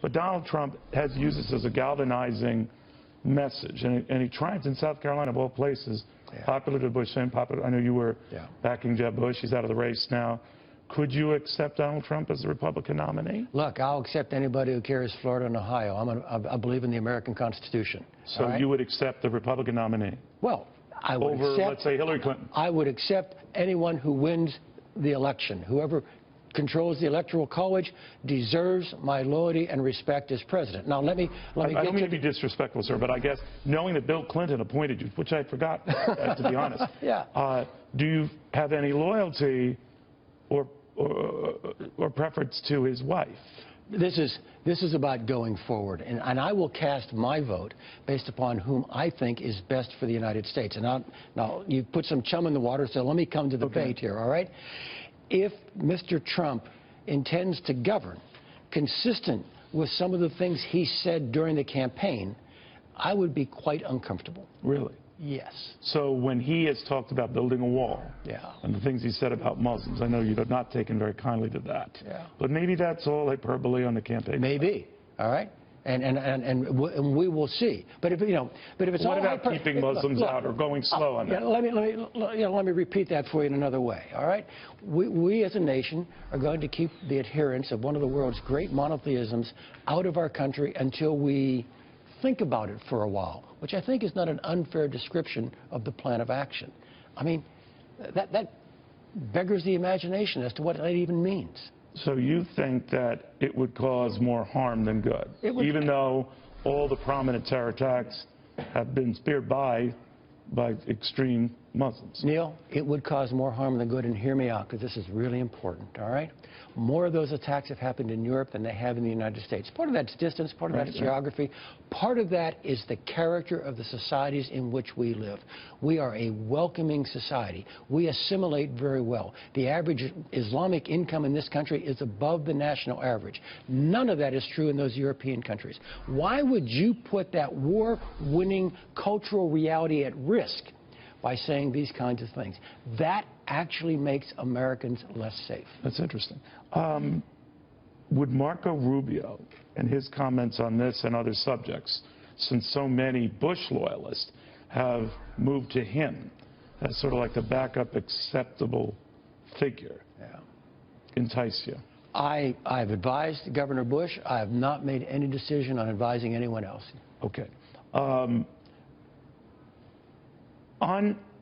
But Donald Trump has used this as a galvanizing message, and he triumphs in South Carolina, of all places. Yeah. Popular to Bush, saying popular. I know you were backing Jeb Bush. He's out of the race now. Could you accept Donald Trump as the Republican nominee? Look, I'll accept anybody who carries Florida and Ohio. I believe in the American Constitution. So you would accept the Republican nominee? Well, I would over, accept, let's say, Hillary Clinton. I would accept anyone who wins the election. Whoever controls the Electoral College deserves my loyalty and respect as president. Now, let me I don't mean to be disrespectful, sir, but I guess knowing that Bill Clinton appointed you, which I forgot, to be honest, do you have any loyalty or preference to his wife? This is about going forward, and I will cast my vote based upon whom I think is best for the United States. And now you put some chum in the water, so let me come to the bait here, all right? If Mr. Trump intends to govern consistent with some of the things he said during the campaign, I would be quite uncomfortable. Really? Yes. So when he has talked about building a wall and the things he said about Muslims, I know you have not taken very kindly to that. But maybe that's all hyperbole on the campaign. Maybe. All right. And we will see. But if it's what about keeping Muslims out or going slow on that? Let me repeat that for you in another way. All right. We as a nation are going to keep the adherents of one of the world's great monotheisms out of our country until we think about it for a while, which I think is not an unfair description of the plan of action. I mean, that beggars the imagination as to what that even means. So you think that it would cause more harm than good, even though all the prominent terror attacks have been speared by extreme Muslims? Neil, it would cause more harm than good, and hear me out, because this is really important, all right? More of those attacks have happened in Europe than they have in the United States. Part of that's distance, part of that's geography. Part of that is the character of the societies in which we live. We are a welcoming society. We assimilate very well. The average Islamic income in this country is above the national average. None of that is true in those European countries. Why would you put that war-winning cultural reality at risk by saying these kinds of things? That actually makes Americans less safe. That's interesting. Would Marco Rubio and his comments on this and other subjects, since so many Bush loyalists have moved to him as sort of like the backup acceptable figure, entice you? I've advised Governor Bush. I have not made any decision on advising anyone else. Okay. On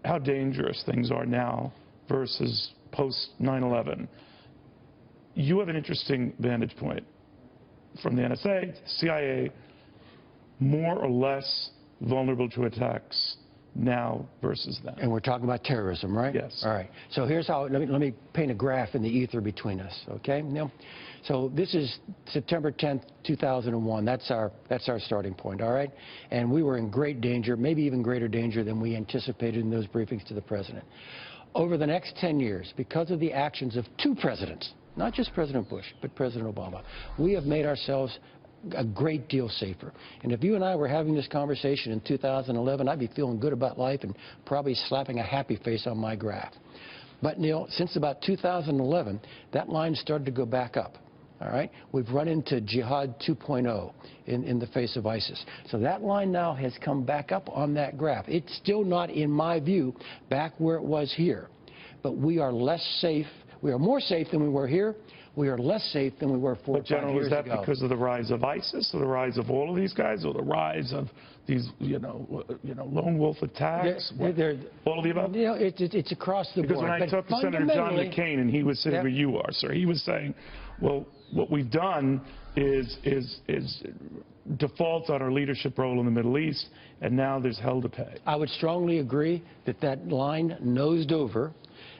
how dangerous things are now versus post 9/11, you have an interesting vantage point from the NSA, CIA, more or less vulnerable to attacks now versus then. And we're talking about terrorism, right? Yes. All right. So here's how, let me paint a graph in the ether between us, okay, Neil? So this is September 10th, 2001. That's our starting point, all right? And we were in great danger, maybe even greater danger than we anticipated in those briefings to the president. Over the next 10 years, because of the actions of two presidents, not just President Bush, but President Obama, we have made ourselves a great deal safer. And if you and I were having this conversation in 2011, I'd be feeling good about life and probably slapping a happy face on my graph. But, Neil, since about 2011, that line started to go back up. All right? We've run into Jihad 2.0 in the face of ISIS. So that line now has come back up on that graph. It's still not, in my view, back where it was here. But we are less safe. We are more safe than we were here. We are less safe than we were 4 or 5 years ago. But, General, is that because of the rise of ISIS, or the rise of all of these guys, or the rise of these, lone wolf attacks? All of the above? It's across the board. Because when I talked to Senator John McCain, and he was sitting where you are, sir, he was saying, well, what we've done is default on our leadership role in the Middle East, and now there's hell to pay. I would strongly agree that that line nosed over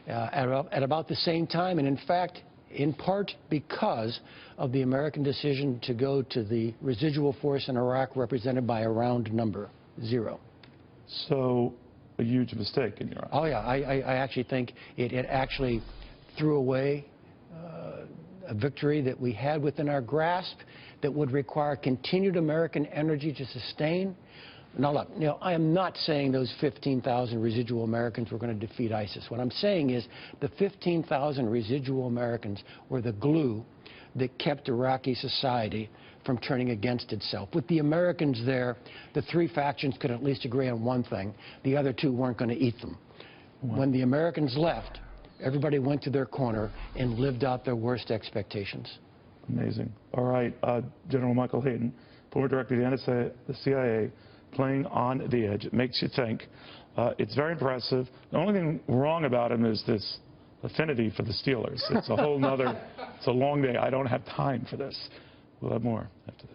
at about the same time, and in fact, in part because of the American decision to go to the residual force in Iraq represented by a round number, 0. So a huge mistake in your eyes. Oh, yeah. I actually think it actually threw away a victory that we had within our grasp that would require continued American energy to sustain. Now, look, I am not saying those 15,000 residual Americans were going to defeat ISIS. What I'm saying is the 15,000 residual Americans were the glue that kept Iraqi society from turning against itself. With the Americans there, the three factions could at least agree on one thing. The other two weren't going to eat them. When the Americans left, everybody went to their corner and lived out their worst expectations. Amazing. All right, General Michael Hayden, former director of the NSA, the CIA, playing on the edge. It makes you think. It's very impressive. The only thing wrong about him is this affinity for the Steelers. It's a whole nother, it's a long day. I don't have time for this. We'll have more after this.